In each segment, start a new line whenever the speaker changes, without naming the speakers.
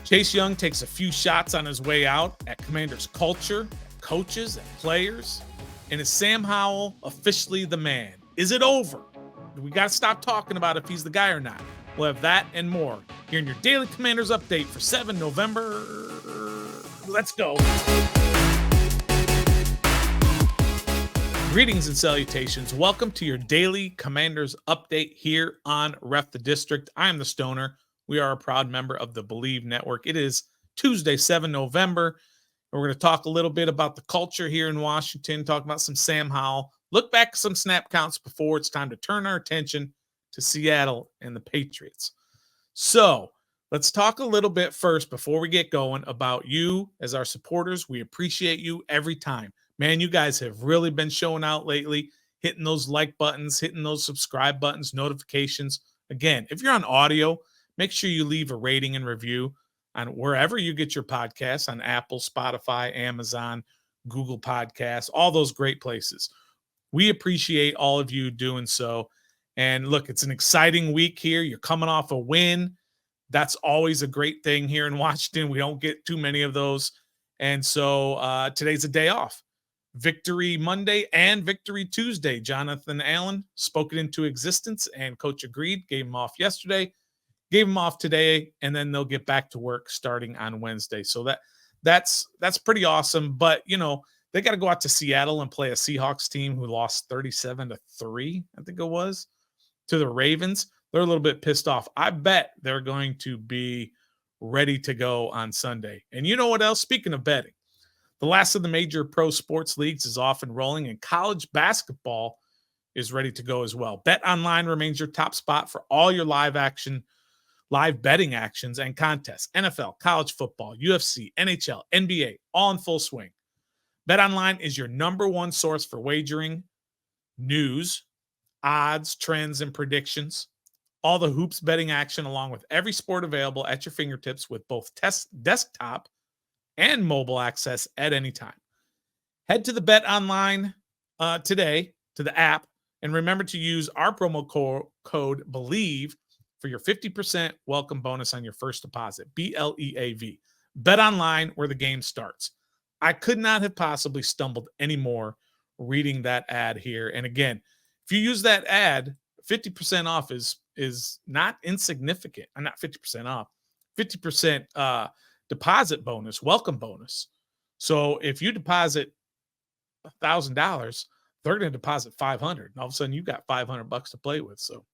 Chase Young takes a few shots on his way out at Commanders culture, coaches, and players. And is Sam Howell officially the man? Is it over? We got to stop talking about if he's the guy or not. We'll have that and more here in your Daily Commanders update for 7 November. Let's go. Greetings and salutations. Welcome to your Daily Commanders update here on Ref the District. I am the Stoner. We are a proud member of the Believe Network. It is Tuesday, 7 November. And we're going to talk a little bit about the culture here in Washington, talk about some Sam Howell, look back at some snap counts before it's time to turn our attention to Seattle and the Patriots. So let's talk a little bit first before we get going about you as our supporters. We appreciate you every time. Man, you guys have really been showing out lately, hitting those like buttons, hitting those subscribe buttons, notifications. Again, if you're on audio, make sure you leave a rating and review on wherever you get your podcasts, on Apple, Spotify, Amazon, Google Podcasts, all those great places. We appreciate all of you doing so. And look, it's an exciting week here. You're coming off a win. That's always a great thing here in Washington. We don't get too many of those. And so today's a day off. Victory Monday and Victory Tuesday. Jonathan Allen spoke it into existence, and Coach agreed, gave him off yesterday, gave him off today, and then they'll get back to work starting on Wednesday. So that's pretty awesome. But, you know, they got to go out to Seattle and play a Seahawks team who lost 37-3, I think it was, to the Ravens. They're a little bit pissed off. I bet they're going to be ready to go on Sunday. And you know what else? Speaking of betting, the last of the major pro sports leagues is off and rolling, and college basketball is ready to go as well. BetOnline remains your top spot for all your live betting actions and contests. NFL, college football, UFC, NHL, NBA, all in full swing. BetOnline is your number one source for wagering, news, odds, trends, and predictions. All the hoops betting action along with every sport available at your fingertips with both desktop and mobile access at any time. Head to the BetOnline today, to the app, and remember to use our promo code BELIEVE for your 50% welcome bonus on your first deposit. BLEAV. BetOnline, where the game starts. I could not have possibly stumbled any more reading that ad here. And again, if you use that ad, 50% off is not insignificant. I'm not 50% off. 50% deposit bonus, welcome bonus. So if you deposit $1,000, they're going to deposit $500, and all of a sudden you got $500 to play with. So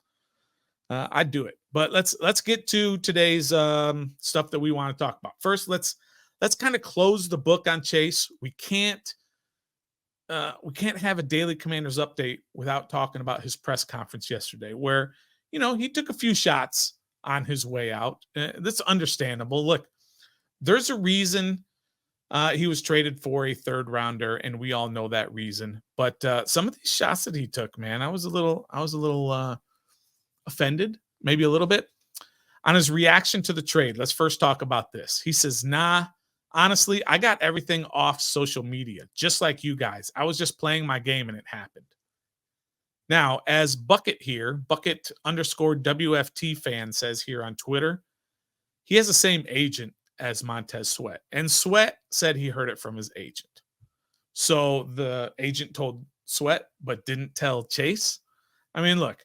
I'd do it. But let's get to today's stuff that we want to talk about. First, let's kind of close the book on Chase. We can't have a Daily Commanders update without talking about his press conference yesterday, where, you know, he took a few shots on his way out. That's understandable. Look, there's a reason he was traded for a third rounder, and we all know that reason. But some of these shots that he took, man, I was a little offended, maybe a little bit, on his reaction to the trade. Let's first talk about this. He says, "Nah, honestly, I got everything off social media, just like you guys. I was just playing my game, and it happened." Now, as Bucket _WFT fan says here on Twitter, he has the same agent as Montez Sweat. And Sweat said he heard it from his agent. So the agent told Sweat, but didn't tell Chase. I mean, look,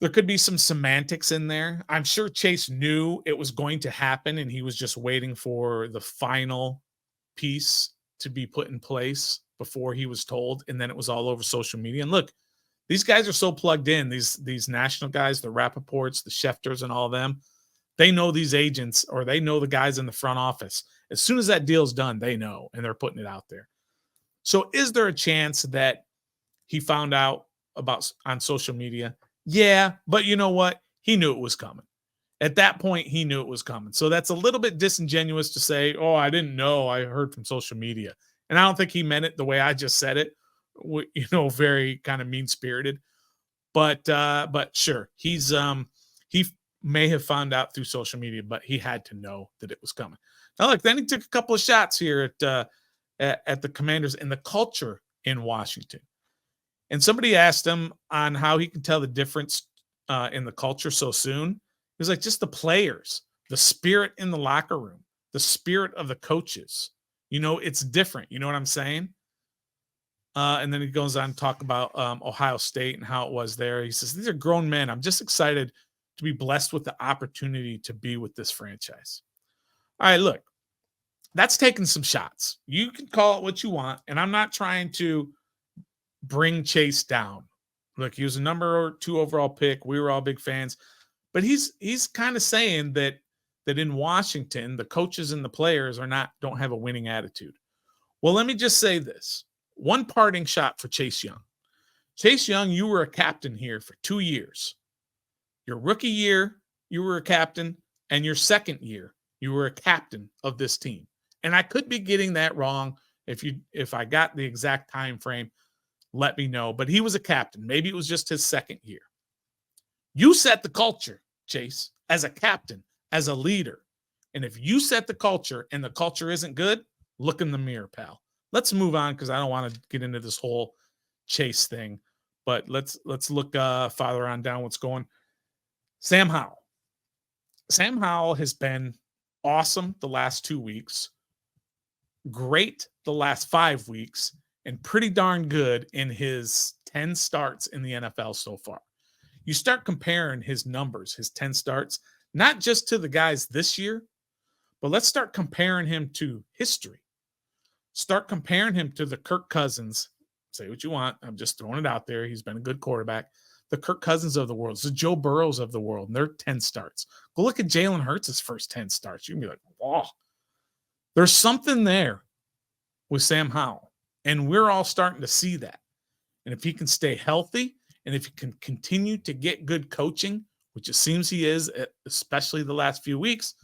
there could be some semantics in there. I'm sure Chase knew it was going to happen, and he was just waiting for the final piece to be put in place before he was told. And then it was all over social media. And look, these guys are so plugged in, these national guys, the Rappaports, the Schefters, and all of them. They know these agents, or they know the guys in the front office. As soon as that deal's done, they know, and they're putting it out there. So is there a chance that he found out about on social media? Yeah, but you know what? He knew it was coming. At that point, he knew it was coming. So that's a little bit disingenuous to say, oh, I didn't know. I heard from social media. And I don't think he meant it the way I just said it, you know, very kind of mean-spirited. But sure, he may have found out through social media, but he had to know that it was coming. Now, look, then he took a couple of shots here at the Commanders and the culture in Washington. And somebody asked him on how he can tell the difference in the culture so soon. He was like, just the players. the spirit in the locker room, the spirit of the coaches. It's different. You know what I'm saying? And then he goes on to talk about Ohio State and how it was there. He says, these are grown men. I'm just excited to be blessed with the opportunity to be with this franchise. All right, look, that's taking some shots. You can call it what you want, and I'm not trying to bring Chase down. Look, he was a number 2 overall pick. We were all big fans. But he's kind of saying that in Washington, the coaches and the players don't have a winning attitude. Well, let me just say this. One parting shot for Chase Young. Chase Young, you were a captain here for 2 years. Your rookie year, you were a captain, and your second year, you were a captain of this team. And I could be getting that wrong. If I got the exact time frame, let me know. But he was a captain. Maybe it was just his second year. You set the culture, Chase, as a captain, as a leader. And if you set the culture and the culture isn't good, look in the mirror, pal. Let's move on because I don't want to get into this whole Chase thing. But let's look farther on down what's going. Sam Howell. Sam Howell has been awesome the last 2 weeks, great the last 5 weeks, and pretty darn good in his 10 starts in the NFL so far. You start comparing his numbers, his 10 starts, not just to the guys this year, but let's start comparing him to history. Start comparing him to the Kirk Cousins. Say what you want. I'm just throwing it out there. He's been a good quarterback. The Kirk Cousins of the world, the Joe Burrows of the world, and their 10 starts. Go look at Jalen Hurts' first 10 starts. You can be like, wow. There's something there with Sam Howell, and we're all starting to see that. And if he can stay healthy, and if he can continue to get good coaching, which it seems he is, especially the last few weeks,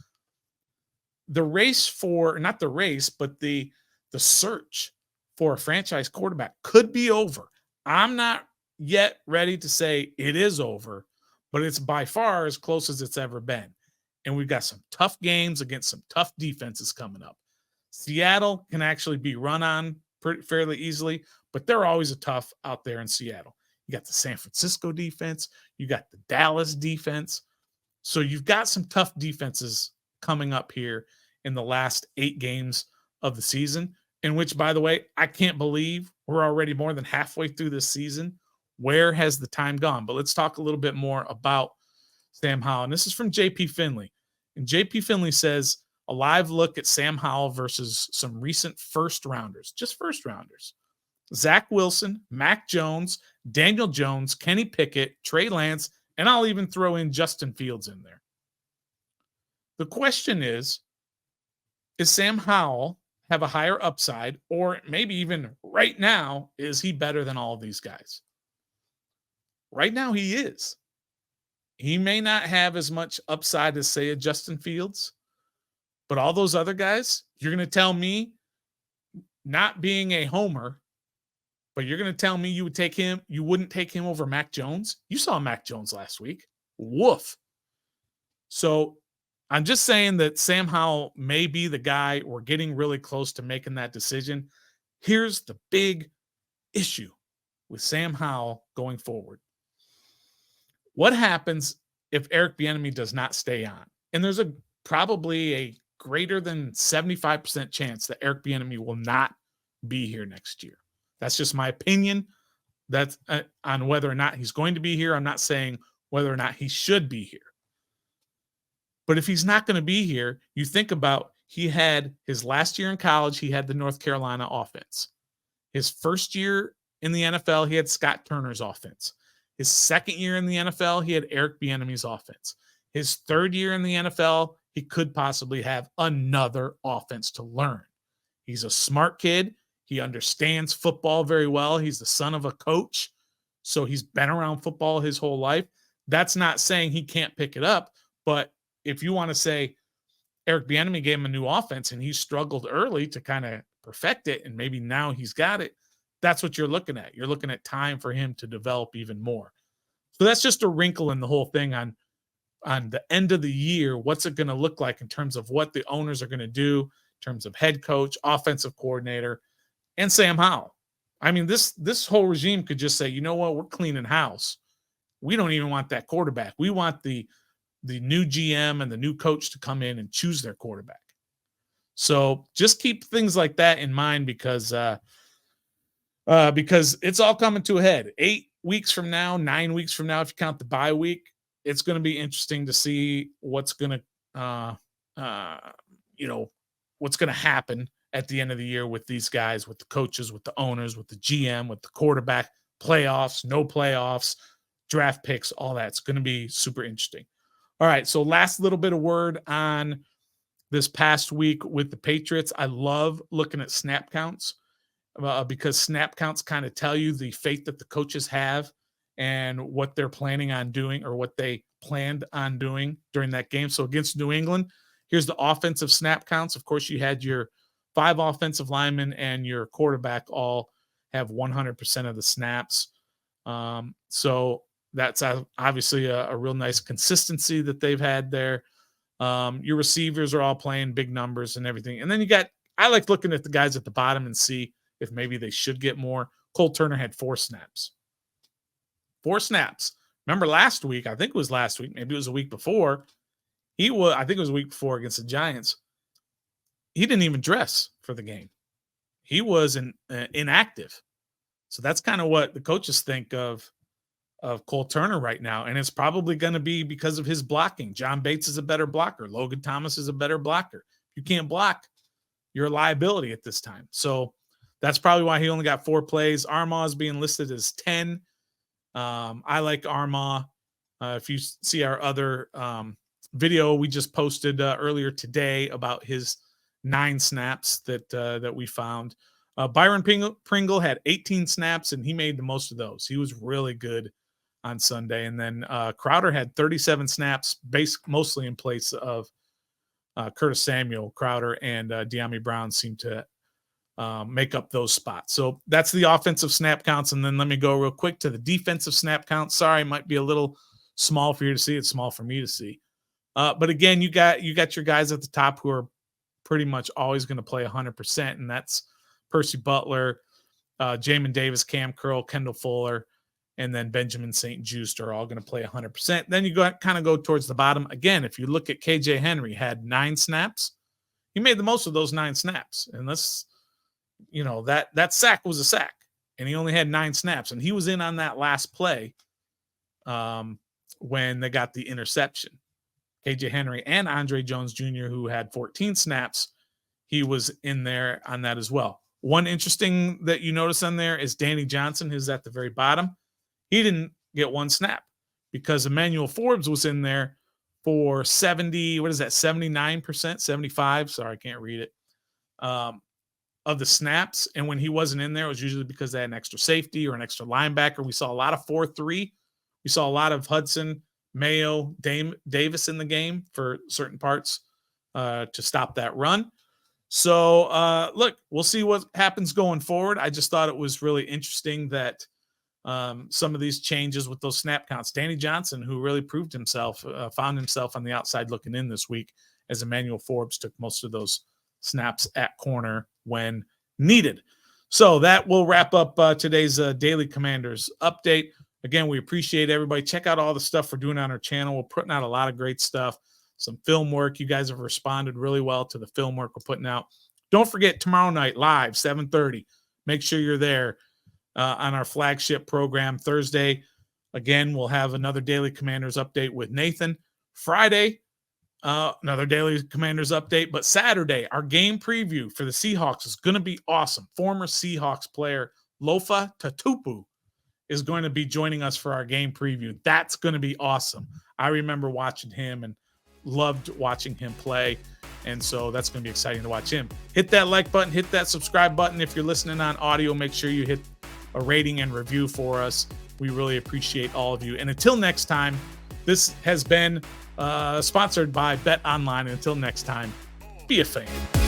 the race for, not the race, but the search for a franchise quarterback could be over. I'm not yet ready to say it is over, but it's by far as close as it's ever been. And we've got some tough games against some tough defenses coming up. Seattle can actually be run on fairly easily, but they're always a tough out there in Seattle. You got the San Francisco defense. You got the Dallas defense. So you've got some tough defenses coming up here in the last 8 games of the season, in which, by the way, I can't believe we're already more than halfway through this season. Where has the time gone? But let's talk a little bit more about Sam Howell. And this is from JP Finley. And JP Finley says, a live look at Sam Howell versus some recent first rounders, just first rounders. Zach Wilson, Mac Jones, Daniel Jones, Kenny Pickett, Trey Lance, and I'll even throw in Justin Fields in there. The question is Sam Howell have a higher upside, or maybe even right now, is he better than all of these guys? Right now, he is. He may not have as much upside as, say, a Justin Fields, but all those other guys, you're going to tell me, not being a homer, but you're going to tell me you wouldn't take him over Mac Jones? You saw Mac Jones last week. Woof. So I'm just saying that Sam Howell may be the guy. We're getting really close to making that decision. Here's the big issue with Sam Howell going forward. What happens if Eric Bieniemy does not stay on? And there's probably a greater than 75% chance that Eric Bieniemy will not be here next year. That's just my opinion. That's on whether or not he's going to be here. I'm not saying whether or not he should be here. But if he's not going to be here, you think about, he had his last year in college, he had the North Carolina offense. His first year in the NFL, he had Scott Turner's offense. His second year in the NFL, he had Eric Bieniemy's offense. His third year in the NFL, he could possibly have another offense to learn. He's a smart kid. He understands football very well. He's the son of a coach, so he's been around football his whole life. That's not saying he can't pick it up, but if you want to say Eric Bieniemy gave him a new offense and he struggled early to kind of perfect it, and maybe now he's got it, that's what you're looking at. You're looking at time for him to develop even more. So that's just a wrinkle in the whole thing on the end of the year. What's it going to look like in terms of what the owners are going to do in terms of head coach, offensive coordinator, and Sam Howell? I mean, this whole regime could just say, you know what, we're cleaning house. We don't even want that quarterback. We want the the new GM and the new coach to come in and choose their quarterback. So just keep things like that in mind because it's all coming to a head. 8 weeks from now, 9 weeks from now, if you count the bye week, it's going to be interesting to see what's going to, what's going to happen at the end of the year with these guys, with the coaches, with the owners, with the GM, with the quarterback, playoffs, no playoffs, draft picks, all that. It's going to be super interesting. All right, so last little bit of word on this past week with the Patriots. I love looking at snap counts because snap counts kind of tell you the faith that the coaches have and what they're planning on doing or what they planned on doing during that game. So against New England, here's the offensive snap counts. Of course, you had your 5 offensive linemen and your quarterback all have 100% of the snaps. So that's obviously a real nice consistency that they've had there. Your receivers are all playing big numbers and everything. And then I like looking at the guys at the bottom and see if maybe they should get more. Cole Turner had 4 snaps. 4 snaps. Remember last week, I think it was last week, maybe it was a week before, I think it was a week before against the Giants. He didn't even dress for the game. He was inactive. So that's kind of what the coaches think of Cole Turner right now. And it's probably going to be because of his blocking. John Bates is a better blocker. Logan Thomas is a better blocker. If you can't block, you're a liability at this time. So that's probably why he only got 4 plays. Armah is being listed as 10. I like Armah. If you see our other video we just posted earlier today about his 9 snaps that we found. Byron Pringle had 18 snaps, and he made the most of those. He was really good on Sunday. And then Crowder had 37 snaps, mostly in place of Curtis Samuel. Crowder and De'Ami Brown seem to make up those spots. So that's the offensive snap counts. And then let me go real quick to the defensive snap counts. Sorry, it might be a little small for you to see. It's small for me to see. But again, you got your guys at the top who are pretty much always going to play 100%, and that's Percy Butler, Jamin Davis, Cam Curl, Kendall Fuller, and then Benjamin St. Juste are all going to play 100%. Then you kind of go towards the bottom. Again, if you look at KJ Henry, had 9 snaps. He made the most of those 9 snaps. And that sack was a sack, and he only had 9 snaps. And he was in on that last play when they got the interception. KJ Henry and Andre Jones Jr., who had 14 snaps, he was in there on that as well. One interesting that you notice on there is Danny Johnson, who's at the very bottom. He didn't get 1 snap because Emmanuel Forbes was in there for 79%, 75, sorry, I can't read it, of the snaps. And when he wasn't in there, it was usually because they had an extra safety or an extra linebacker. We saw a lot of 4-3. We saw a lot of Hudson, Mayo, Davis in the game for certain parts to stop that run. So, look, we'll see what happens going forward. I just thought it was really interesting that some of these changes with those snap counts. Danny Johnson, who really proved himself, found himself on the outside looking in this week as Emmanuel Forbes took most of those snaps at corner when needed. So that will wrap up today's Daily Commanders update. Again, we appreciate everybody. Check out all the stuff we're doing on our channel. We're putting out a lot of great stuff, some film work. You guys have responded really well to the film work we're putting out. Don't forget, tomorrow night, live, 7:30. Make sure you're there on our flagship program. Thursday, again, we'll have another Daily Commanders update with Nathan. Friday, another Daily Commanders update. But Saturday, our game preview for the Seahawks is going to be awesome. Former Seahawks player Lofa Tatupu is going to be joining us for our game preview. That's going to be awesome. I remember watching him and loved watching him play. And so that's going to be exciting to watch him. Hit that like button, hit that subscribe button. If you're listening on audio, make sure you hit a rating and review for us. We really appreciate all of you. And until next time, this has been sponsored by Bet Online. And until next time, be a fan.